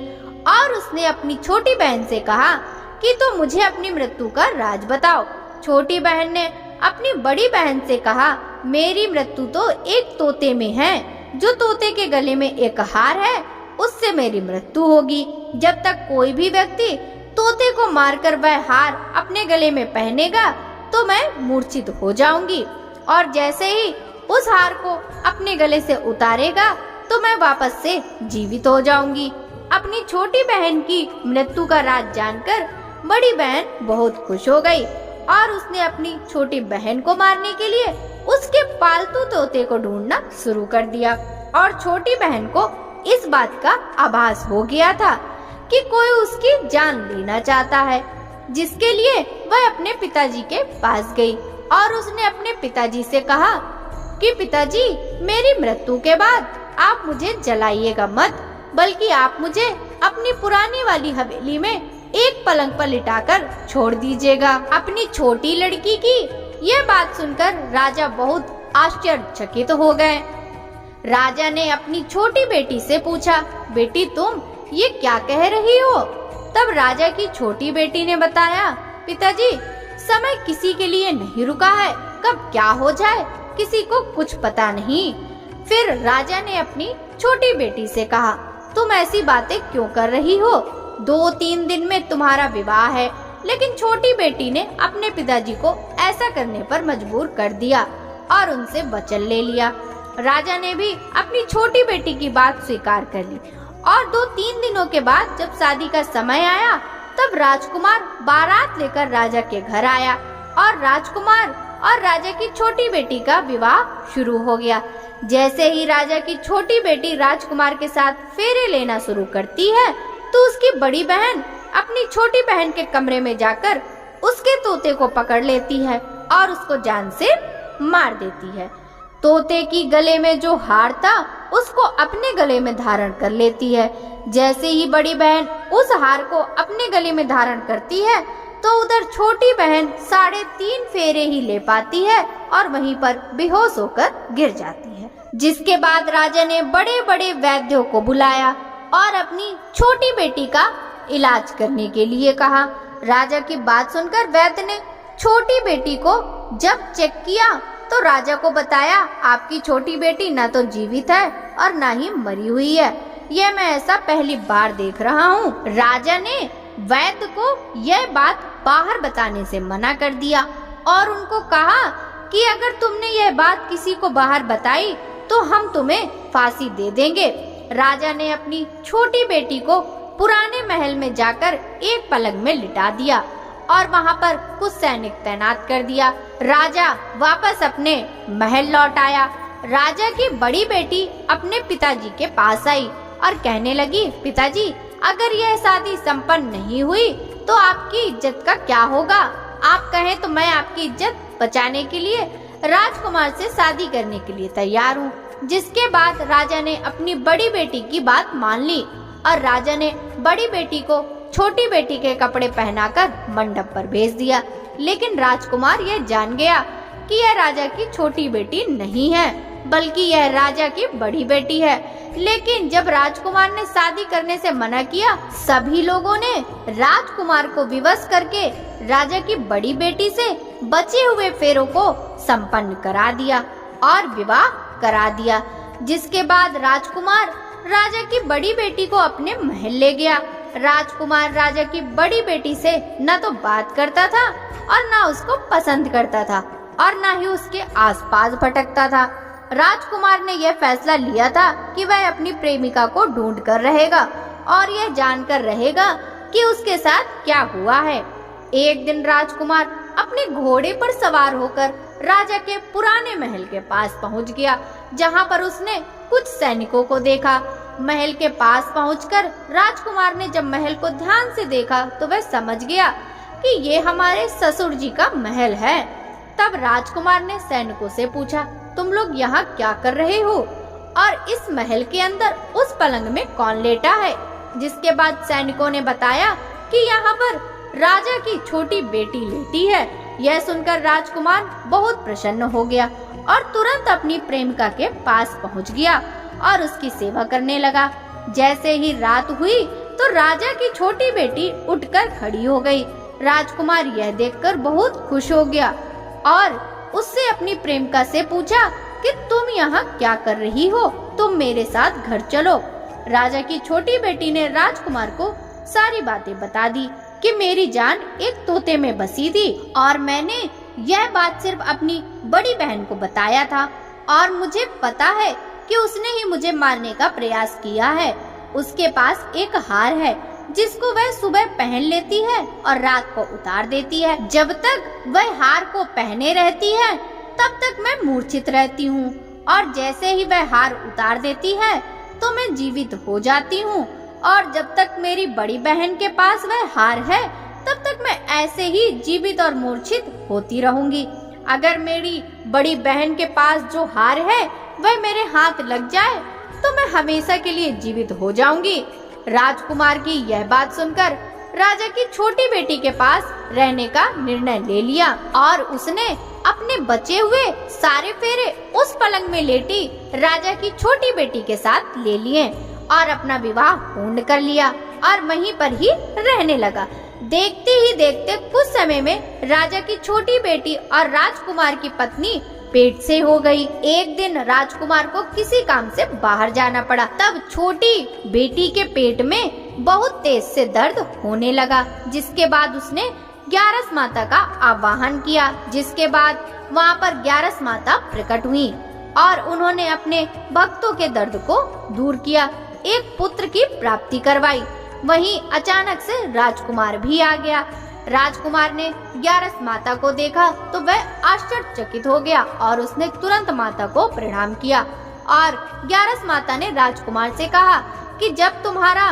[SPEAKER 1] और उसने अपनी छोटी बहन से कहा कि तो मुझे अपनी मृत्यु का राज बताओ। छोटी बहन ने अपनी बड़ी बहन से कहा, मेरी मृत्यु तो एक तोते में है। जो तोते के गले में एक हार है, उससे मेरी मृत्यु होगी। जब तक कोई भी व्यक्ति तोते को मारकर वह हार अपने गले में पहनेगा, तो मैं मूर्छित हो जाऊंगी और जैसे ही उस हार को अपने गले से उतारेगा, तो मैं वापस से जीवित हो जाऊंगी। अपनी छोटी बहन की मृत्यु का राज जानकर बड़ी बहन बहुत खुश हो गई और उसने अपनी छोटी बहन को मारने के लिए उसके पालतू तोते को ढूंढना शुरू कर दिया और छोटी बहन को इस बात का आभास हो गया था कि कोई उसकी जान लेना चाहता है, जिसके लिए वह अपने पिताजी के पास गई और उसने अपने पिताजी से कहा कि पिताजी, मेरी मृत्यु के बाद आप मुझे जलाइएगा मत, बल्कि आप मुझे अपनी पुरानी वाली हवेली में एक पलंग पर लिटाकर छोड़ दीजिएगा। अपनी छोटी लड़की की यह बात सुनकर राजा बहुत आश्चर्यचकित हो गए। राजा ने अपनी छोटी बेटी से पूछा, बेटी तुम ये क्या कह रही हो? तब राजा की छोटी बेटी ने बताया, पिताजी, समय किसी के लिए नहीं रुका है, कब क्या हो जाए किसी को कुछ पता नहीं। फिर राजा ने अपनी छोटी बेटी से कहा, तुम ऐसी बातें क्यों कर रही हो? 2-3 दिन में तुम्हारा विवाह है। लेकिन छोटी बेटी ने अपने पिताजी को ऐसा करने पर मजबूर कर दिया और उनसे वचन ले लिया। राजा ने भी अपनी छोटी बेटी की बात स्वीकार कर ली और 2-3 दिनों के बाद जब शादी का समय आया, तब राजकुमार बारात लेकर राजा के घर आया और राजकुमार और राजा की छोटी बेटी का विवाह शुरू हो गया। जैसे ही राजा की छोटी बेटी राजकुमार के साथ फेरे लेना शुरू करती है, तो उसकी बड़ी बहन अपनी छोटी बहन के कमरे में जाकर उसके तोते को पकड़ लेती है और उसको जान से मार देती है। तोते की गले में जो हार था उसको अपने गले में धारण कर लेती है। जैसे ही बड़ी बहन उस हार को अपने गले में धारण करती है तो उधर छोटी बहन 3.5 फेरे ही ले पाती है और वहीं पर बेहोश होकर गिर जाती है। जिसके बाद राजा ने बड़े बड़े वैद्यों को बुलाया और अपनी छोटी बेटी का इलाज करने के लिए कहा। राजा की बात सुनकर वैद्य ने छोटी बेटी को जब चेक किया तो राजा को बताया, आपकी छोटी बेटी न तो जीवित है और न ही मरी हुई है। यह मैं ऐसा पहली बार देख रहा हूँ। राजा ने वैद्य को यह बात बाहर बताने से मना कर दिया और उनको कहा कि अगर तुमने यह बात किसी को बाहर बताई तो हम तुम्हें फांसी दे देंगे। राजा ने अपनी छोटी बेटी को पुराने महल में जाकर एक पलंग में लिटा दिया और वहां पर कुछ सैनिक तैनात कर दिया। राजा वापस अपने महल लौट आया। राजा की बड़ी बेटी अपने पिताजी के पास आई और कहने लगी, पिताजी अगर यह शादी संपन्न नहीं हुई तो आपकी इज्जत का क्या होगा? आप कहें तो मैं आपकी इज्जत बचाने के लिए राजकुमार से शादी करने के लिए तैयार हूँ। जिसके बाद राजा ने अपनी बड़ी बेटी की बात मान ली और राजा ने बड़ी बेटी को छोटी बेटी के कपड़े पहनाकर मंडप पर भेज दिया। लेकिन राजकुमार यह जान गया कि यह राजा की छोटी बेटी नहीं है बल्कि यह राजा की बड़ी बेटी है। लेकिन जब राजकुमार ने शादी करने से मना किया, सभी लोगों ने राजकुमार को विवश करके राजा की बड़ी बेटी से बचे हुए फेरों को संपन्न करा दिया और विवाह करा दिया। जिसके बाद राजकुमार राजा की बड़ी बेटी को अपने महल ले गया। राजकुमार राजा की बड़ी बेटी से न तो बात करता था और न उसको पसंद करता था और न ही उसके आसपास भटकता था। राजकुमार ने यह फैसला लिया था कि वह अपनी प्रेमिका को ढूंढ कर रहेगा और यह जानकर रहेगा कि उसके साथ क्या हुआ है। एक दिन राजकुमार अपने घोड़े पर सवार होकर राजा के पुराने महल के पास पहुंच गया, जहां पर उसने कुछ सैनिकों को देखा। महल के पास पहुंचकर राजकुमार ने जब महल को ध्यान से देखा तो वह समझ गया कि ये हमारे ससुर जी का महल है। तब राजकुमार ने सैनिकों से पूछा, तुम लोग यहाँ क्या कर रहे हो और इस महल के अंदर उस पलंग में कौन लेटा है? जिसके बाद सैनिकों ने बताया कि यहाँ पर राजा की छोटी बेटी लेटी है। यह सुनकर राजकुमार बहुत प्रसन्न हो गया और तुरंत अपनी प्रेमिका के पास पहुँच गया और उसकी सेवा करने लगा। जैसे ही रात हुई तो राजा की छोटी बेटी उठकर खड़ी हो गई। राजकुमार यह देखकर बहुत खुश हो गया और उससे अपनी प्रेमिका से पूछा कि तुम यहाँ क्या कर रही हो? तुम मेरे साथ घर चलो। राजा की छोटी बेटी ने राजकुमार को सारी बातें बता दी कि मेरी जान एक तोते में बसी थी और मैंने यह बात सिर्फ अपनी बड़ी बहन को बताया था और मुझे पता है कि उसने ही मुझे मारने का प्रयास किया है। उसके पास एक हार है जिसको वह सुबह पहन लेती है और रात को उतार देती है। जब तक वह हार को पहने रहती है तब तक मैं मूर्छित रहती हूँ और जैसे ही वह हार उतार देती है तो मैं जीवित हो जाती हूँ और जब तक मेरी बड़ी बहन के पास वह हार है तब तक मैं ऐसे ही जीवित और मूर्छित होती रहूंगी। अगर मेरी बड़ी बहन के पास जो हार है वह मेरे हाथ लग जाए तो मैं हमेशा के लिए जीवित हो जाऊंगी। राजकुमार की यह बात सुनकर राजा की छोटी बेटी के पास रहने का निर्णय ले लिया और उसने अपने बचे हुए सारे फेरे उस पलंग में लेटी राजा की छोटी बेटी के साथ ले लिए और अपना विवाह पूर्ण कर लिया और वहीं पर ही रहने लगा। देखते ही देखते कुछ समय में राजा की छोटी बेटी और राजकुमार की पत्नी पेट से हो गई। एक दिन राजकुमार को किसी काम से बाहर जाना पड़ा। तब छोटी बेटी के पेट में बहुत तेज से दर्द होने लगा। जिसके बाद उसने ग्यारस माता का आवाहन किया। जिसके बाद वहाँ पर ग्यारस माता प्रकट हुई और उन्होंने अपने भक्तों के दर्द को दूर किया, एक पुत्र की प्राप्ति करवाई। वहीं अचानक से राजकुमार भी आ गया। राजकुमार ने ग्यारस माता को देखा तो वह आश्चर्यचकित हो गया और उसने तुरंत माता को प्रणाम किया और ग्यारस माता ने राजकुमार से कहा कि जब तुम्हारा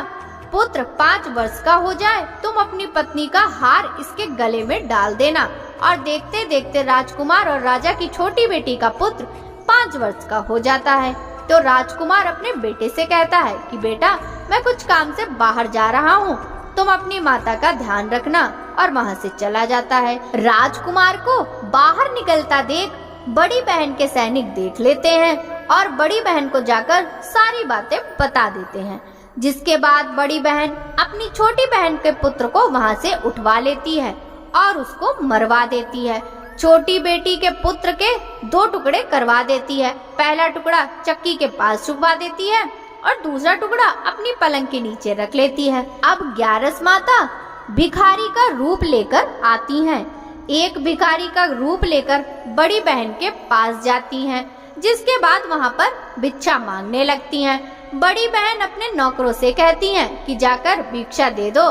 [SPEAKER 1] पुत्र 5 वर्ष का हो जाए तुम अपनी पत्नी का हार इसके गले में डाल देना। और देखते देखते राजकुमार और राजा की छोटी बेटी का पुत्र 5 वर्ष का हो जाता है तो राजकुमार अपने बेटे से कहता है कि बेटा, मैं कुछ काम से बाहर जा रहा हूँ, तुम अपनी माता का ध्यान रखना, और वहाँ से चला जाता है। राजकुमार को बाहर निकलता देख बड़ी बहन के सैनिक देख लेते हैं और बड़ी बहन को जाकर सारी बातें बता देते हैं, जिसके बाद बड़ी बहन अपनी छोटी बहन के पुत्र को वहाँ से उठवा लेती है और उसको मरवा देती है। छोटी बेटी के पुत्र के 2 टुकड़े करवा देती है। पहला टुकड़ा चक्की के पास छुपा देती है और दूसरा टुकड़ा अपनी पलंग के नीचे रख लेती है। अब 11 माता भिखारी का रूप लेकर आती हैं। एक भिखारी का रूप लेकर बड़ी बहन के पास जाती हैं, जिसके बाद वहाँ पर भिक्षा मांगने लगती हैं। बड़ी बहन अपने नौकरों से कहती हैं कि जाकर भिक्षा दे दो।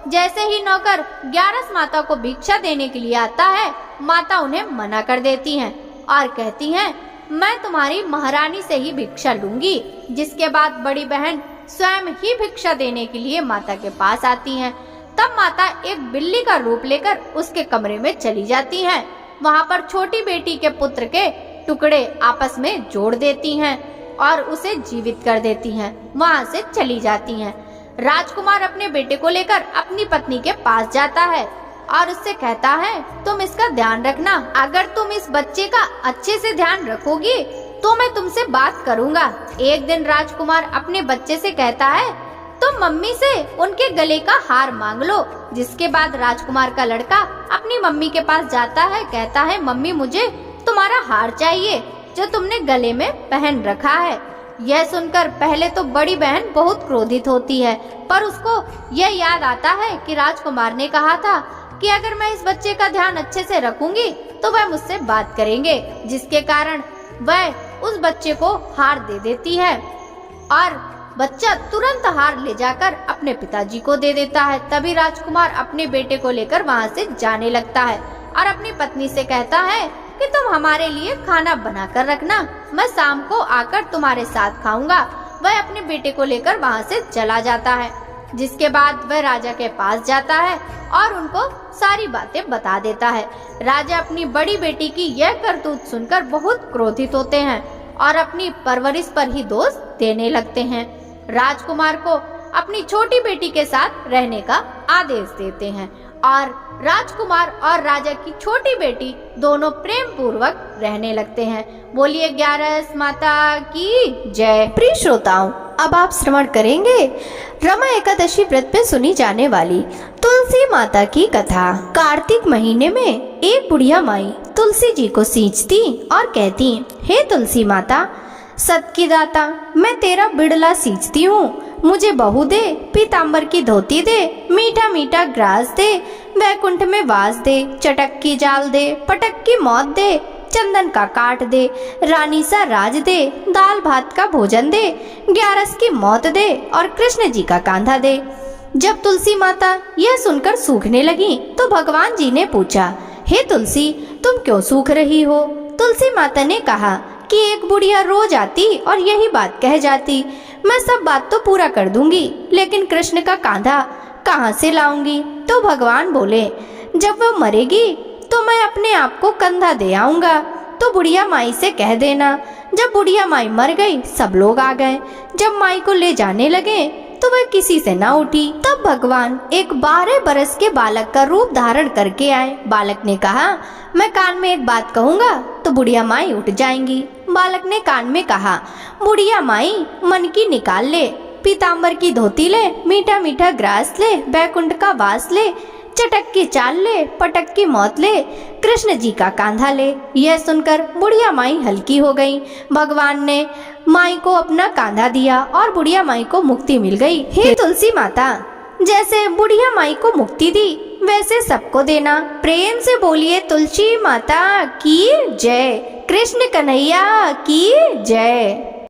[SPEAKER 1] जैसे ही नौकर 11 माता को भिक्षा देने के लिए आता है, माता उन्हें मना कर देती हैं और कहती हैं, मैं तुम्हारी महारानी से ही भिक्षा लूंगी। जिसके बाद बड़ी बहन स्वयं ही भिक्षा देने के लिए माता के पास आती हैं। तब माता एक बिल्ली का रूप लेकर उसके कमरे में चली जाती हैं। वहाँ पर छोटी बेटी के पुत्र के टुकड़े आपस में जोड़ देती हैं और उसे जीवित कर देती हैं। वहाँ से चली जाती हैं। राजकुमार अपने बेटे को लेकर अपनी पत्नी के पास जाता है और उससे कहता है, तुम इसका ध्यान रखना, अगर तुम इस बच्चे का अच्छे से ध्यान रखोगी तो मैं तुमसे बात करूँगा। एक दिन राजकुमार अपने बच्चे से कहता है, तुम मम्मी से उनके गले का हार मांग लो। जिसके बाद राजकुमार का लड़का अपनी मम्मी के पास जाता है, कहता है, मम्मी मुझे तुम्हारा हार चाहिए जो तुमने गले में पहन रखा है। यह सुनकर पहले तो बड़ी बहन बहुत क्रोधित होती है, पर उसको यह याद आता है कि राजकुमार ने कहा था कि अगर मैं इस बच्चे का ध्यान अच्छे से रखूंगी तो वह मुझसे बात करेंगे, जिसके कारण वह उस बच्चे को हार दे देती है और बच्चा तुरंत हार ले जाकर अपने पिताजी को दे देता है। तभी राजकुमार अपने बेटे को लेकर वहाँ से जाने लगता है और अपनी पत्नी से कहता है कि तुम हमारे लिए खाना बनाकर रखना, मैं शाम को आकर तुम्हारे साथ खाऊंगा। वह अपने बेटे को लेकर वहाँ से चला जाता है, जिसके बाद वह राजा के पास जाता है और उनको सारी बातें बता देता है। राजा अपनी बड़ी बेटी की यह करतूत सुनकर बहुत क्रोधित होते हैं और अपनी परवरिश पर ही दोष देने लगते हैं। राजकुमार को अपनी छोटी बेटी के साथ रहने का आदेश देते हैं और राजकुमार और राजा की छोटी बेटी दोनों प्रेम पूर्वक रहने लगते हैं। बोलिए 11 माता की जय। प्रिय श्रोताओं, अब आप श्रवण करेंगे रमा एकादशी व्रत में सुनी जाने वाली तुलसी माता की कथा। कार्तिक महीने में एक बुढ़िया माई तुलसी जी को सींचती और कहती, हे तुलसी माता, सत की दाता, मैं तेरा बिड़ला सींचती हूँ, मुझे बहू दे, पीताम्बर की धोती दे, मीठा मीठा ग्रास दे, वैकुंठ में वास दे, चटक की जाल दे, पटक की मौत दे, चंदन का काट दे, रानी सा राज दे, दाल भात का भोजन दे, 11 की मौत दे और कृष्ण जी का कांधा दे। जब तुलसी माता यह सुनकर सूखने लगी तो भगवान जी ने पूछा, हे तुलसी, तुम क्यों सूख रही हो? तुलसी माता ने कहा कि एक बुढ़िया रोज आती और यही बात कह जाती, मैं सब बात तो पूरा कर दूंगी, लेकिन कृष्ण का कांधा कहाँ से लाऊंगी? तो भगवान बोले, जब वह मरेगी तो मैं अपने आप को कंधा दे आऊंगा, तो बुढ़िया माई से कह देना। जब बुढ़िया माई मर गई, सब लोग आ गए। जब माई को ले जाने लगे तो वह किसी से ना उठी। तब भगवान एक 12 बरस के बालक का रूप धारण करके आए। बालक ने कहा, मैं कान में एक बात कहूँगा तो बुढ़िया माई उठ जाएंगी। बालक ने कान में कहा, बुढ़िया माई मन की निकाल ले, पीताम्बर की धोती ले, मीठा मीठा ग्रास ले, बैकुंठ का वास ले, चटक की चाल ले, पटक की मौत ले, कृष्ण जी का कांधा ले। यह सुनकर बुढ़िया माई हल्की हो गई। भगवान ने माई को अपना कांधा दिया और बुढ़िया माई को मुक्ति मिल गई। हे तुलसी माता, जैसे बुढ़िया माई को मुक्ति दी वैसे सबको देना। प्रेम से बोलिए तुलसी माता की जय। कृष्ण कन्हैया की जय।